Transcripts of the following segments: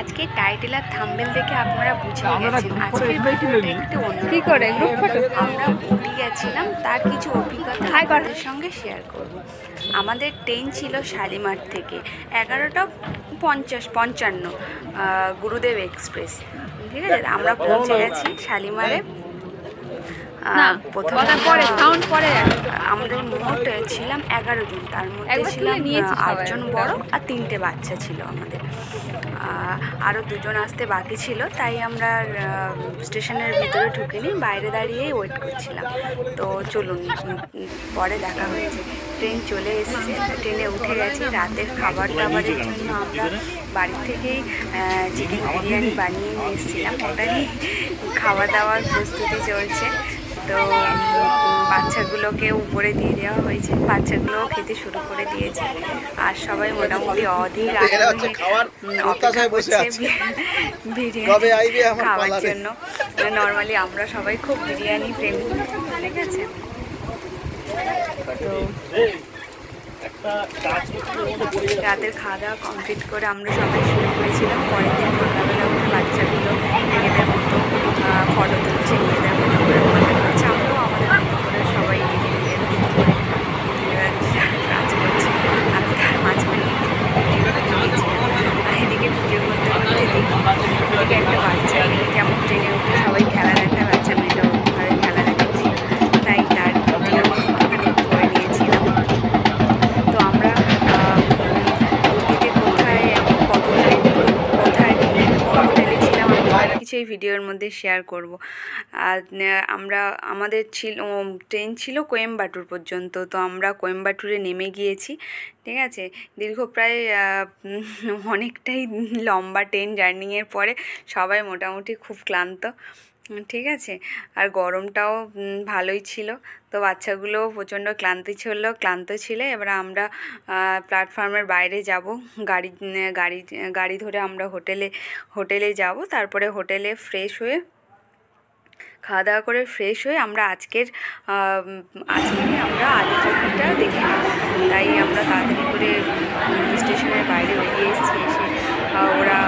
আজকে টাইটেল আর থাম্বনেল দেখে আপনারা বুঝে গেছেন আজকের ভিডিওটা একটু অন্য। কি করে আমরা উটি গেছিলাম, তার কিছু অভিজ্ঞতা আপনাদের সঙ্গে শেয়ার করব। আমাদের ট্রেন ছিল শালিমার থেকে 11:55 গুরুদেব এক্সপ্রেস। ঠিক আছে, আমরা পৌঁছে গেছি শালিমারে। আমাদের মোট ছিলাম 11 জন, তার মধ্যে ছিলাম 8 জন বড় আর 3টে বাচ্চা ছিল আমাদের। আরও 2 জন আসতে বাকি ছিল, তাই আমরা স্টেশনের ভিতরে ঢুকিনি, বাইরে দাঁড়িয়েই ওয়েট করছিলাম। তো চলুন, পরে দেখা হয়েছে। ট্রেন চলে এসেছে, ট্রেনে উঠে গেছি। রাতের খাবার দাবারের জন্য আমরা বাড়ি থেকেই চিকেন বিরিয়ানি বানিয়ে নিয়ে এসেছিলাম, ওটারই খাওয়া দাওয়ার প্রস্তুতি চলছে। তো বাচ্চাগুলোকে উপরে দিয়ে দেওয়া হয়েছে, বাচ্চাগুলোও খেতে শুরু করে দিয়েছে। আর সবাই মোটামুটি অধীর অপেক্ষা করছে বিরিয়ানি খাওয়ার জন্য। নর্মালি আমরা সবাই খুব বিরিয়ানি প্রেমী, ঠিক আছে। তো রাতের খাওয়া দাওয়া কমপ্লিট করে আমরা সবাই শুরু করেছিলাম। পরের দিন সন্ধ্যাবেলা উঠে বাচ্চাগুলো নিজেদের মতো ফটো তুলছে, নিজেদের মতো করে মজা করছে। আমরাও আমাদের মতো করে সবাই নিজেদের করে কাজ করছি। আমি তার মাঝখানে এদিকে ভিডিও করতে করতে দেখি এদিকে একটা বাচ্চা মেয়ে যেমন ট্রেনে উঠে সবাই খেলা দেখায়, বাচ্চা মেয়েটাও ঘরে খেলা দেখাচ্ছি, তাই তার ভিডিও ওখানে করে নিয়েছিলাম। তো আমরা কোথায় কোথায় হোটেলে ছিলাম আমি সব কিছু এই ভিডিওর মধ্যে শেয়ার করব। আর আমাদের ট্রেন ছিল কোয়েম্বাটুর পর্যন্ত। তো আমরা কোয়েম্বাটুরে নেমে গিয়েছি, ঠিক আছে। দীর্ঘ প্রায় অনেকটাই লম্বা ট্রেন জার্নিংয়ের পরে সবাই মোটামুটি খুব ক্লান্ত, ঠিক আছে। আর গরমটাও ভালোই ছিল, তো বাচ্চাগুলোও প্রচণ্ড ক্লান্ত ছিল। এবার আমরা প্ল্যাটফর্মের বাইরে যাব, গাড়ি ধরে আমরা হোটেলে যাব। তারপরে হোটেলে ফ্রেশ হয়ে খাওয়া দাওয়া করে ফ্রেশ হয়ে আমরা আজকেরই আমরা আদিযোগীটা দেখে নেব। তাই আমরা তাড়াতাড়ি করে স্টেশনের বাইরে বেরিয়ে এসেছি। এসে ওরা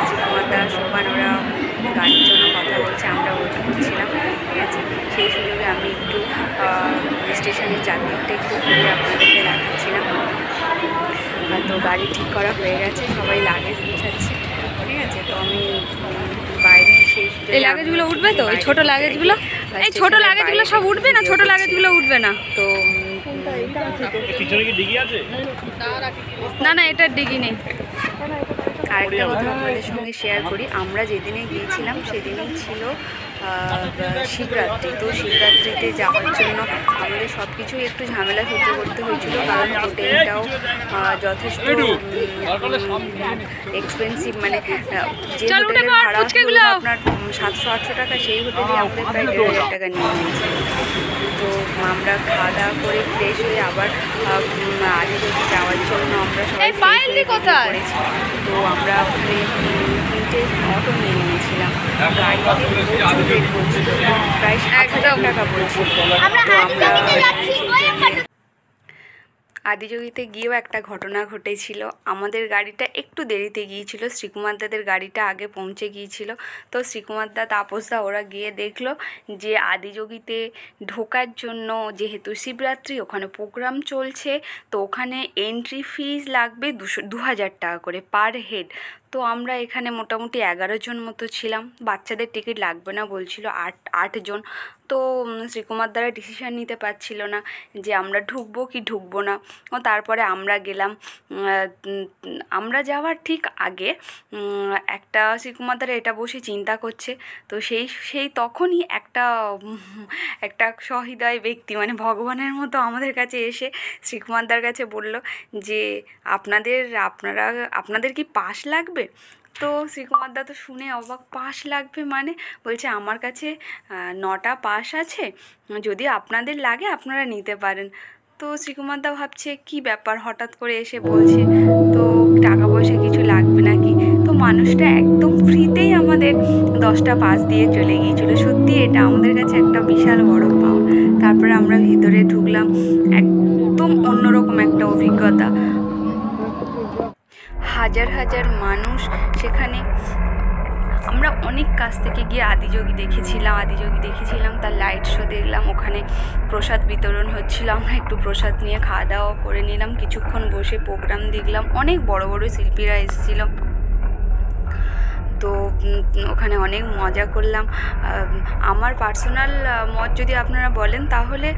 শ্রীকুমারদা শোভান ওরা গাড়ির জন্য কথা বলছে, আমরা ওয়েট করছিলাম, ঠিক আছে। সেই সুযোগে আমি একটু স্টেশনের চারদিকটা একটু ঘুরে আপনাদেরকে দেখাচ্ছিলাম। তো গাড়ি ঠিক করা হয়ে গেছে, সবাই লাগেজ গুছাচ্ছে, ঠিক আছে। তো আমি বাইরে এই লাগেজগুলো উঠবে, তো এই ছোট লাগেজগুলো সব উঠবে না, ছোট লাগেজগুলো উঠবে না। তো না এটার ডিগি নেই। আরেকটা কথা আপনাদের সঙ্গে শেয়ার করি, আমরা যেদিনে গিয়েছিলাম সেদিনেই ছিল শিবরাত্রি। তো শিবরাত্রিতে যাওয়ার জন্য আমাদের সব কিছুই একটু ঝামেলা সহ্য করতে হয়েছিল, কারণ হোটেলটাও যথেষ্ট এক্সপেন্সিভ। মানে যে হোটেলের ভাড়া আপনার 700-800 টাকা, সেই হোটেলে আমাদের প্রায় 1,500 টাকা নিয়ে নিয়েছিল। তো আমরা খাওয়া দাওয়া করে ফ্রেশ হয়ে আবার আদিযোগী যাওয়ার জন্য আমরা সবাই করেছি। তো আমরা ওখানে 3টে অটো নিয়ে নিয়েছিলাম। গাড়িতে প্রচুর রেট বলছিল, প্রায় 7,000 টাকা বলছিল। আদিযোগীতে গিয়েও একটা ঘটনা ঘটেছিল। আমাদের গাড়িটা একটু দেরিতে গিয়েছিল, শ্রীকুমারদাদের গাড়িটা আগে পৌঁছে গিয়েছিল। তো শ্রীকুমারদা, তাপসদা ওরা গিয়ে দেখলো যে আদিযোগীতে ঢোকার জন্য, যেহেতু শিবরাত্রি ওখানে প্রোগ্রাম চলছে, তো ওখানে এন্ট্রি ফিজ লাগবে 2,000 টাকা করে পার হেড। তো আমরা এখানে মোটামুটি 11 জন মতো ছিলাম, বাচ্চাদের টিকিট লাগবে না বলছিল 8 জন। তো শ্রীকুমারদারা ডিসিশান নিতে পারছিল না যে আমরা ঢুকবো কি ঢুকবো না। ও তারপরে আমরা গেলাম। আমরা যাওয়ার ঠিক আগে একটা শ্রীকুমারদারা এটা বসে চিন্তা করছে। তো সেই তখনই একটা সহৃদয় ব্যক্তি, মানে ভগবানের মতো আমাদের কাছে এসে শ্রীকুমারদার কাছে বলল যে আপনাদের কি পাস লাগবে? তো শ্রীকুমারদা তো শুনে অবাক, পাস লাগবে মানে? বলছে আমার কাছে 9টা পাস আছে, যদি আপনাদের লাগে আপনারা নিতে পারেন। তো শ্রীকুমারদা ভাবছে কি ব্যাপার, হঠাৎ করে এসে বলছে, তো টাকা পয়সা কিছু লাগবে নাকি? তো মানুষটা একদম ফ্রিতেই আমাদের 10টা পাস দিয়ে চলে গিয়েছিলো। সত্যি এটা আমাদের কাছে একটা বিশাল বড় পাওয়া। তারপরে আমরা ভিতরে ঢুকলাম, একদম অন্যরকম একটা অভিজ্ঞতা। হাজার হাজার মানুষ সেখানে। আমরা অনেক কাছ থেকে গিয়ে আদিযোগী দেখেছিলাম, তার লাইট শো দেখলাম, ওখানে প্রসাদ বিতরণ হচ্ছিল, আমরা একটু প্রসাদ নিয়ে খাওয়া দাওয়া করে নিলাম, কিছুক্ষণ বসে প্রোগ্রাম দেখলাম, অনেক বড় বড় শিল্পীরা এসেছিলো, তো ওখানে অনেক মজা করলাম। আমার পার্সোনাল মত যদি আপনারা বলেন তাহলে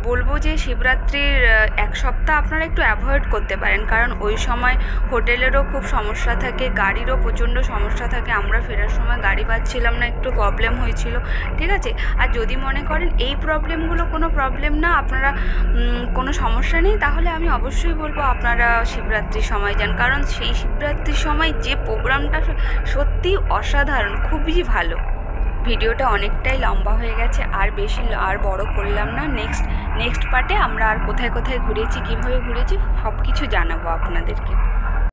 বলবো যে শিবরাত্রির এক সপ্তাহ আপনারা একটু অ্যাভয়েড করতে পারেন, কারণ ওই সময় হোটেলেরও খুব সমস্যা থাকে, গাড়িরও প্রচণ্ড সমস্যা থাকে, আমরা ফেরার সময় গাড়ি পাচ্ছিলাম না, একটু প্রবলেম হয়েছিল, ঠিক আছে। আর যদি মনে করেন এই প্রবলেমগুলো কোনো প্রবলেম না, আপনারা কোনো সমস্যা নেই, তাহলে আমি অবশ্যই বলবো আপনারা শিবরাত্রির সময় যান, কারণ সেই শিবরাত্রির সময় যে প্রোগ্রামটা সত্যি অসাধারণ, খুবই ভালো। ভিডিওটা অনেকটাই লম্বা হয়ে গেছে, আর বড় করলাম না। নেক্সট পার্টে আমরা আর কোথায় কোথায় ঘুরেছি, কীভাবে ঘুরেছি সব কিছু জানাবো আপনাদেরকে।